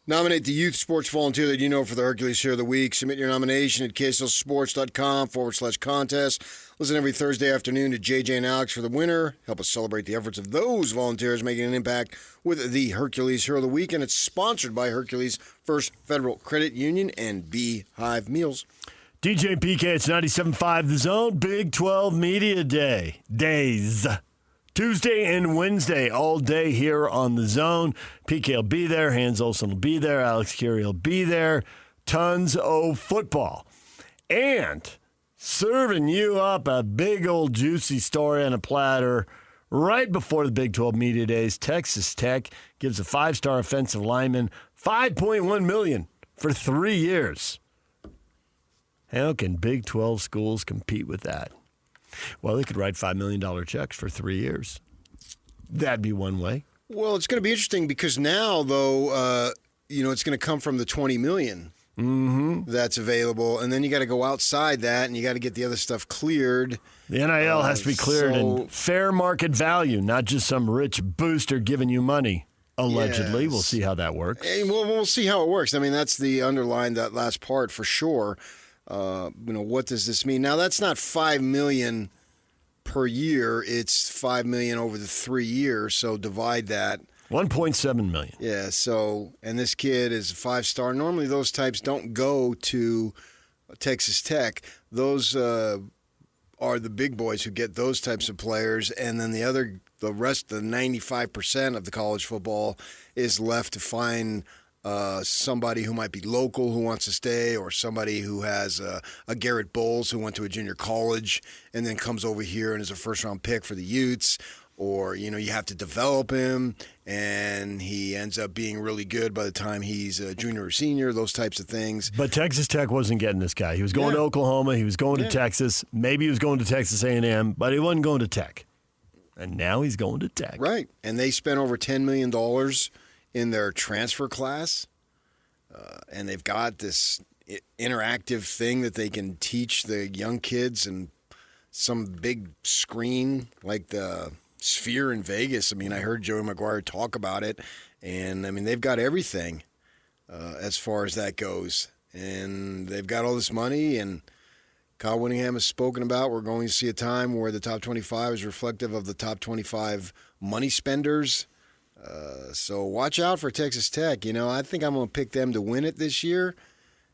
Nominate the youth sports volunteer that you know for the Hercules Hero of the Week. Submit your nomination at kslsports.com/contest. Listen every Thursday afternoon to JJ and Alex for the winner. Help us celebrate the efforts of those volunteers making an impact with the Hercules Hero of the Week. And it's sponsored by Hercules First Federal Credit Union and Beehive Meals. DJ and PK, it's 97.5 The Zone. Big 12 Media Days. Tuesday and Wednesday, all day here on The Zone. PK will be there. Hans Olsen will be there. Alex Curie will be there. Tons of football. And serving you up a big old juicy story on a platter right before the Big 12 Media Days. Texas Tech gives a 5-star offensive lineman $5.1 million for 3 years. How can Big 12 schools compete with that? Well, they could write $5 million checks for 3 years. That'd be one way. Well, it's going to be interesting because now, though, it's going to come from the $20 million that's available, and then you got to go outside that, and you got to get the other stuff cleared. The NIL has to be cleared in fair market value, not just some rich booster giving you money. Allegedly. Yes. We'll see how that works. We'll see how it works. I mean, that's the underline, that last part for sure. What does this mean? Now, that's not $5 million per year. It's $5 million over the 3 years. So divide that. $1.7 million. Yeah. So, and this kid is a 5-star. Normally, those types don't go to Texas Tech. Those are the big boys who get those types of players, and then the rest, the 95% of the college football is left to find somebody who might be local who wants to stay, or somebody who has a Garrett Bowles who went to a junior college and then comes over here and is a first-round pick for the Utes, or, you have to develop him and he ends up being really good by the time he's a junior or senior, those types of things. But Texas Tech wasn't getting this guy. He was going to Oklahoma. He was going to Texas. Maybe he was going to Texas A&M, but he wasn't going to Tech. And now he's going to Tech. Right. And they spent over $10 million in their transfer class, and they've got this interactive thing that they can teach the young kids, and some big screen like the Sphere in Vegas. I mean, I heard Joey McGuire talk about it, and I mean, they've got everything as far as that goes, and they've got all this money, and Kyle Whittingham has spoken about we're going to see a time where the top 25 is reflective of the top 25 money spenders. So watch out for Texas Tech. I think I'm going to pick them to win it this year.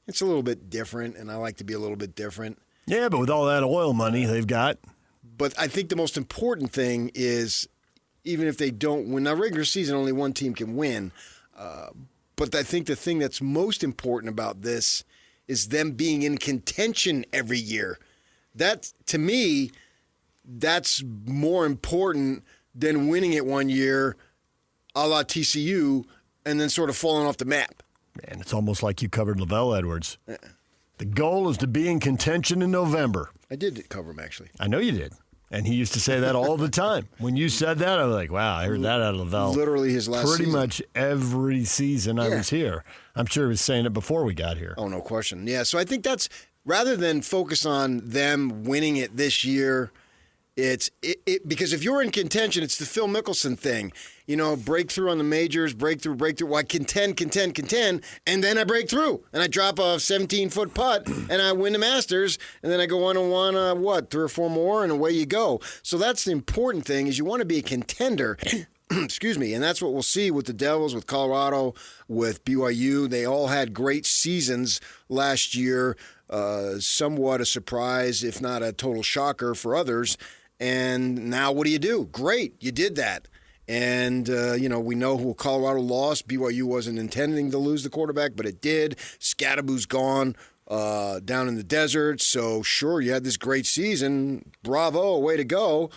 It's a little bit different, and I like to be a little bit different. Yeah, but with all that oil money they've got. But I think the most important thing is, even if they don't win, now regular season only one team can win, but I think the thing that's most important about this is them being in contention every year. That, to me, that's more important than winning it one year, a la TCU, and then sort of falling off the map. Man, it's almost like you covered Lavelle Edwards. The goal is to be in contention in November. I did cover him, actually. I know you did. And he used to say that all the time. When you said that, I was like, wow, I heard that out of Lavelle. Literally his last Pretty season. much every season I was here. I'm sure he was saying it before we got here. Oh, no question. Yeah, so I think that's, rather than focus on them winning it this year, it's because if you're in contention, it's the Phil Mickelson thing. Breakthrough on the majors, breakthrough. Well, I contend, and then I break through. And I drop a 17-foot putt, and I win the Masters, and then I go on and won, 3 or 4 more, and away you go. So that's the important thing, is you want to be a contender. Excuse me, and that's what we'll see with the Devils, with Colorado, with BYU. They all had great seasons last year, somewhat a surprise, if not a total shocker for others. And now what do? Great, you did that. And, we know who Colorado lost. BYU wasn't intending to lose the quarterback, but it did. Scadaboo's gone down in the desert. So, sure, you had this great season. Bravo, way to go.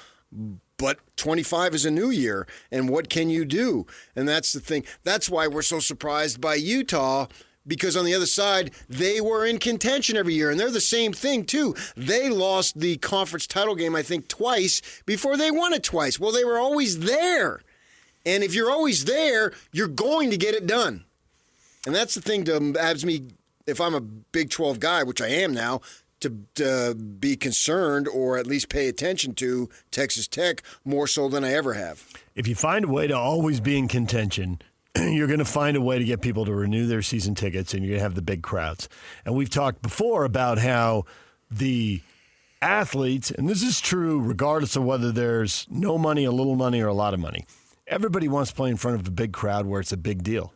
But 25 is a new year, and what can you do? And that's the thing. That's why we're so surprised by Utah, because on the other side, they were in contention every year, and they're the same thing, too. They lost the conference title game, I think, twice before they won it twice. Well, they were always there. And if you're always there, you're going to get it done. And that's the thing that has me, if I'm a Big 12 guy, which I am now, to be concerned or at least pay attention to Texas Tech more so than I ever have. If you find a way to always be in contention, you're going to find a way to get people to renew their season tickets, and you're going to have the big crowds. And we've talked before about how the athletes, and this is true regardless of whether there's no money, a little money, or a lot of money, everybody wants to play in front of a big crowd where it's a big deal.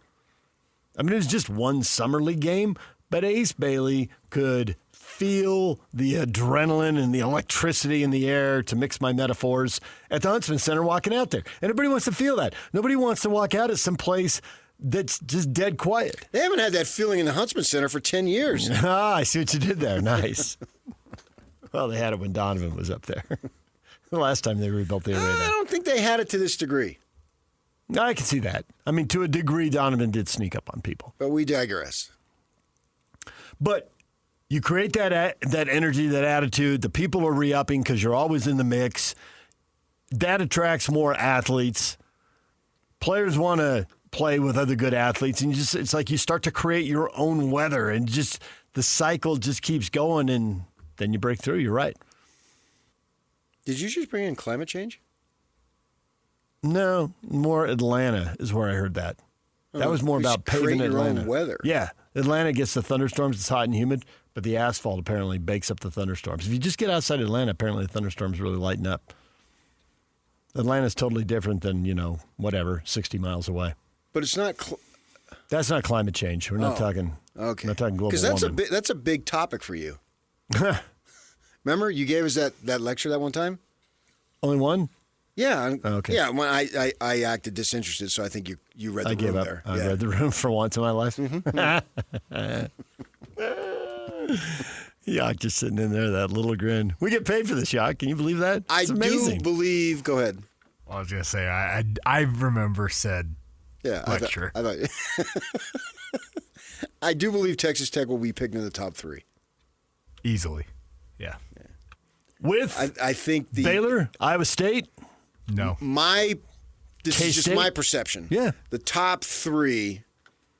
I mean, it was just one summer league game, but Ace Bailey could feel the adrenaline and the electricity in the air, to mix my metaphors, at the Huntsman Center walking out there. And everybody wants to feel that. Nobody wants to walk out at some place that's just dead quiet. They haven't had that feeling in the Huntsman Center for 10 years. I see what you did there. Nice. Well, they had it when Donovan was up there. The last time they rebuilt the arena. I don't think they had it to this degree. No, I can see that. I mean, to a degree, Donovan did sneak up on people. But we digress. But you create that energy, that attitude. The people are re-upping because you're always in the mix. That attracts more athletes. Players want to play with other good athletes, and it's like you start to create your own weather, and just the cycle just keeps going, and then you break through. You're right. Did you just bring in climate change? No, more Atlanta is where I heard that. That was more about paving your Atlanta. own weather. Yeah, Atlanta gets the thunderstorms. It's hot and humid, but the asphalt apparently bakes up the thunderstorms. If you just get outside Atlanta, apparently the thunderstorms really lighten up. Atlanta's totally different than, 60 miles away. But it's not. That's not climate change. We're not talking. Okay. We're not talking global warming. Because that's a big topic for you. Remember, you gave us that lecture that one time. Only one? Yeah. Okay. Yeah. When I acted disinterested, so I think you read the room gave up. there. I read the room for once in my life. Yak just sitting in there, that little grin. We get paid for this, Yak. Can you believe that? It's amazing. Do believe. Go ahead. Well, I was gonna say I remember said lecture. I thought I do believe Texas Tech will be picked in the top 3 easily. Yeah. With I think the Baylor, Iowa State. No. This is just my perception. Yeah. The top 3,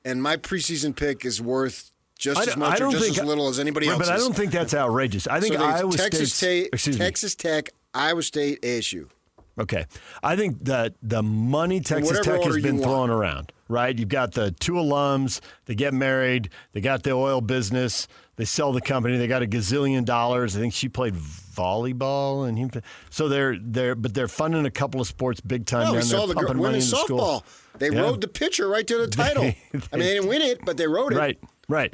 and my preseason pick is worth just as much or just as little as anybody else's. But I don't think that's outrageous. I think Iowa Texas Tech, Iowa State, ASU. Okay. I think that the money Texas Tech has been thrown around, right? You've got the 2 alums, they get married, they got the oil business, they sell the company, they got $1 gazillion. I think she played volleyball, and so they're funding a couple of sports big time. We saw the women's softball. They rode the pitcher right to the title. I mean, they didn't win it, but they rode it. Right.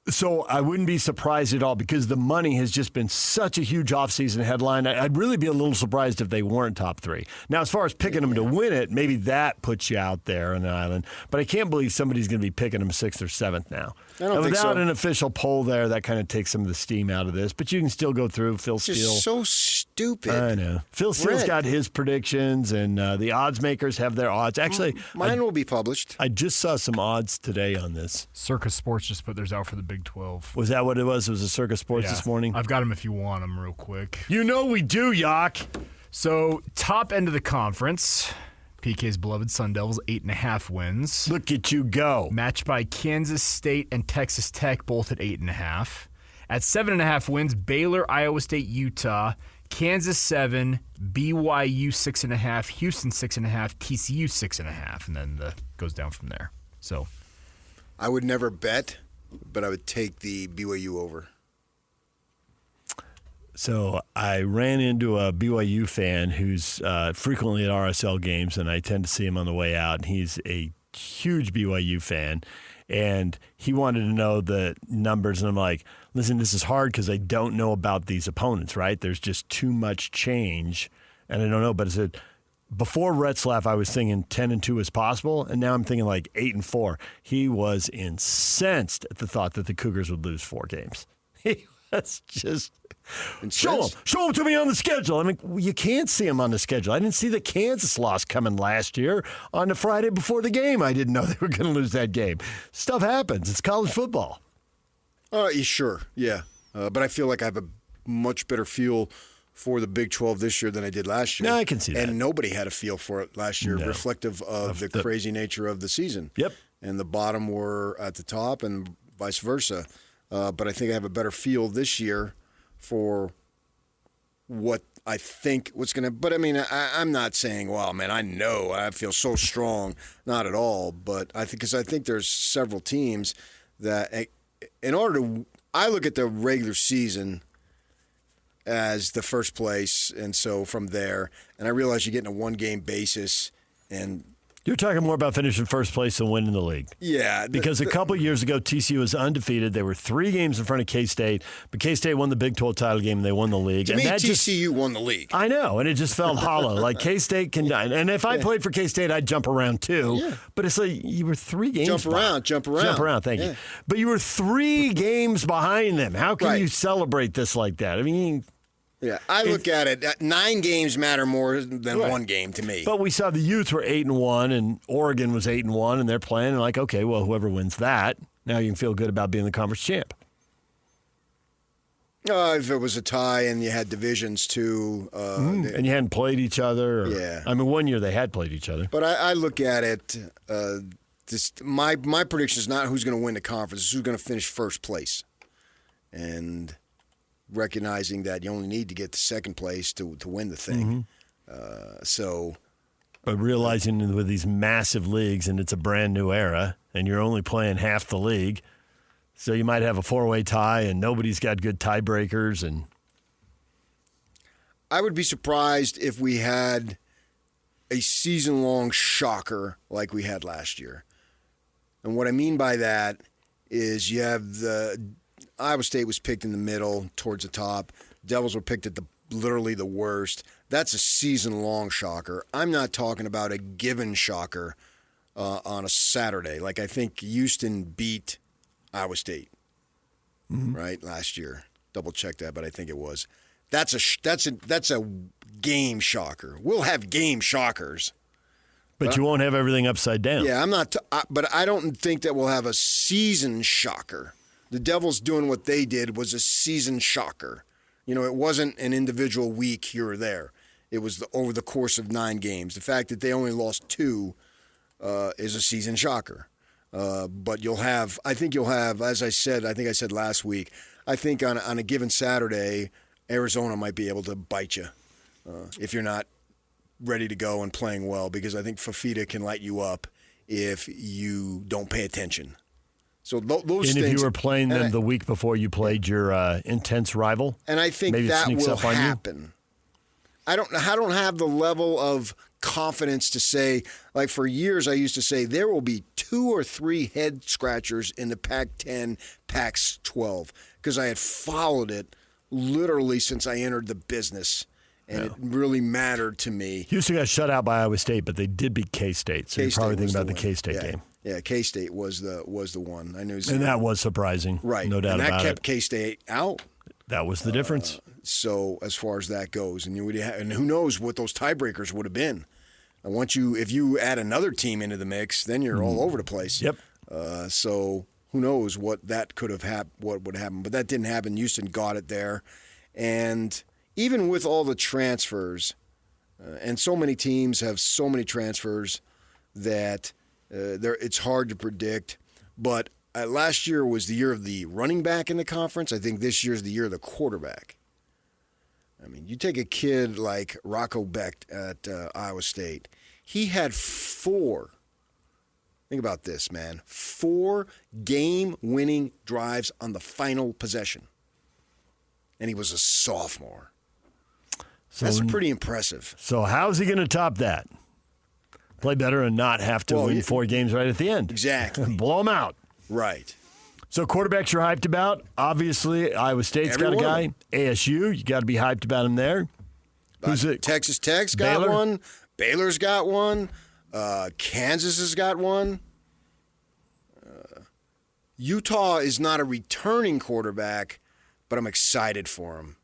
So I wouldn't be surprised at all, because the money has just been such a huge offseason headline. I'd really be a little surprised if they weren't top 3. Now, as far as picking them to win it, maybe that puts you out there on an island. But I can't believe somebody's going to be picking them 6th or 7th now. I don't think so. Without an official poll there, that kind of takes some of the steam out of this. But you can still go through. Phil Steele. It's so stupid. I know. Phil Steele's got his predictions, and the odds makers have their odds. Actually, mine will be published. I just saw some odds today on this. Circus Sports just put theirs out for the Big 12. Was that what it was? It was a Circus Sports this morning? I've got them if you want them real quick. You know we do, Yak. So, top end of the conference, PK's beloved Sun Devils, 8.5 wins. Look at you go. Matched by Kansas State and Texas Tech, both at 8.5. At 7.5 wins, Baylor, Iowa State, Utah, Kansas 7, BYU 6.5, Houston 6.5, TCU 6.5, and then goes down from there. So, I would never bet, but I would take the BYU over. So I ran into a BYU fan who's frequently at RSL games, and I tend to see him on the way out. And he's a huge BYU fan, and he wanted to know the numbers. And I'm like, listen, this is hard because I don't know about these opponents, right? There's just too much change, and I don't know. But I said, before Retzlaff, I was thinking 10-2 is possible, and now I'm thinking like 8-4. He was incensed at the thought that the Cougars would lose 4 games. He was just... Show them to me on the schedule. I mean, you can't see them on the schedule. I didn't see the Kansas loss coming last year on the Friday before the game. I didn't know they were going to lose that game. Stuff happens. It's college football. Sure, yeah. But I feel like I have a much better feel for the Big 12 this year than I did last year. No, I can see that. And nobody had a feel for it last year, reflective of the crazy nature of the season. Yep. And the bottom were at the top and vice versa. But I think I have a better feel this year for what I think what's going to. But I mean, I'm not saying, well, man, I know I feel so strong. Not at all. But I think because I think there's several teams that, in order to, I look at the regular season as the first place, and so from there, and I realize you're getting a 1-game basis, and You're talking more about finishing first place than winning the league. yeah, Because a couple years ago, TCU was undefeated. They were 3 games in front of K-State, but K-State won the Big 12 title game, and they won the league. to and me, that TCU won the league. I know, and it just felt hollow. Like K-State can die. And if I played for K-State, I'd jump around too. Yeah. But it's like you were 3 games Jump around. Jump around, thank you. But you were 3 games behind them. How can Right. you celebrate this like that? I mean, Yeah, I look at it. 9 games matter more than Right. 1 game to me. but we saw the youth were 8-1, and Oregon was 8-1, and they're playing. And like, okay, well, whoever wins that, now you can feel good about being the conference champ. If it was a tie and you had divisions too, And you hadn't played each other. Or, Yeah. I mean, one year they had played each other. but I look at it. My prediction is not who's going to win the conference; it's who's going to finish first place, and recognizing that you only need to get to second place to win the thing. So But realizing with these massive leagues, and it's a brand new era, and you're only playing half the league, so you might have a 4-way tie, and nobody's got good tiebreakers. And I would be surprised if we had a season-long shocker like we had last year. And what I mean by that is you have the Iowa State was picked in the middle towards the top. Devils were picked at literally the worst. That's a season-long shocker. I'm not talking about a given shocker on a Saturday. Like I think Houston beat Iowa State, right, last year. Double check that, but I think it was. That's a game shocker. We'll have game shockers. but you won't have everything upside down. Yeah, I'm not. But I don't think that we'll have a season shocker. The Devils doing what they did was a season shocker. You know, it wasn't an individual week here or there. It was over the course of 9 games. The fact that they only lost 2 is a season shocker. But I think you'll have, as I said, I think I said last week, I think on a given Saturday, Arizona might be able to bite you if you're not ready to go and playing well, because I think Fafita can light you up if you don't pay attention. So those And things. if you were playing them and the week before you played your intense rival, and I think maybe it that sneaks will up on you? happen. I don't have the level of confidence to say, like for years I used to say there will be 2 or 3 head scratchers in the Pac-10, Pac-12, because I had followed it literally since I entered the business, and it really mattered to me. Houston got shut out by Iowa State, but they did beat K-State. So you're K-State probably was thinking about the win. K-State Yeah. game. Yeah, K-State was the one. I knew, And that was surprising. right, No doubt and that about kept it. K-State out. That was the difference. So as far as that goes, and and who knows what those tiebreakers would have been. And if you add another team into the mix, then you're all over the place. Yep. So who knows what that could have what would happen, but that didn't happen. Houston got it there, and even with all the transfers, and so many teams have so many transfers that it's hard to predict. But last year was the year of the running back in the conference. I think this year's the year of the quarterback. I mean, you take a kid like Rocco Becht at Iowa State. He had 4. Think about this, man. 4 game-winning drives on the final possession. And he was a sophomore. So, That's pretty impressive. So how's he going to top that? Play better and not have to win 4 games right at the end. Exactly. Blow them out. Right. So quarterbacks you're hyped about. Obviously, Iowa State's Every got a one of guy. them. ASU, you got to be hyped about him there. Who's it? Texas Tech's got Baylor? one. Baylor's got one. Kansas has got one. Utah is not a returning quarterback, but I'm excited for him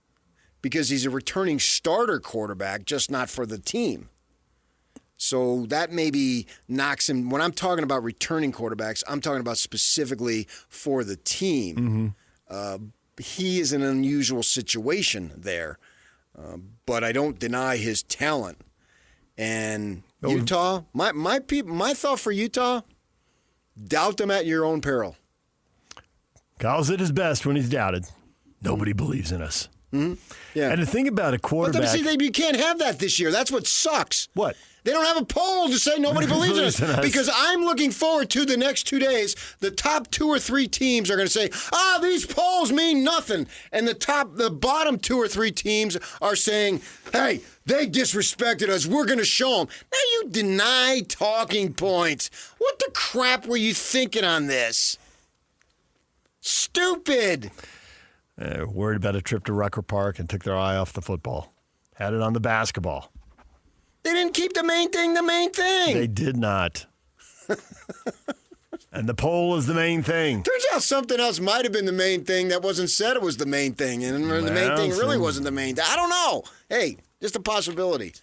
because he's a returning starter quarterback, just not for the team. So that maybe knocks him. When I'm talking about returning quarterbacks, I'm talking about specifically for the team. He is in an unusual situation there, but I don't deny his talent. And Utah, my thought for Utah, doubt them at your own peril. Kyle's at his best when he's doubted. Nobody believes in us. Yeah. And the thing about a But quarterback. see, you can't have that this year. That's what sucks. What? They don't have a poll to say nobody believes in us. Because I'm looking forward to the next 2 days. The top 2 or 3 teams are going to say, these polls mean nothing. And the bottom 2 or 3 teams are saying, hey, they disrespected us. We're going to show them. Now you deny talking points. What the crap were you thinking on this? Stupid. Worried about a trip to Rucker Park and took their eye off the football. Had it on the basketball. They didn't keep the main thing the main thing. They did not. And the poll is the main thing. Turns out something else might have been the main thing that wasn't said it was the main thing. And the main thing really wasn't the main thing. I don't know. Hey, just a possibility.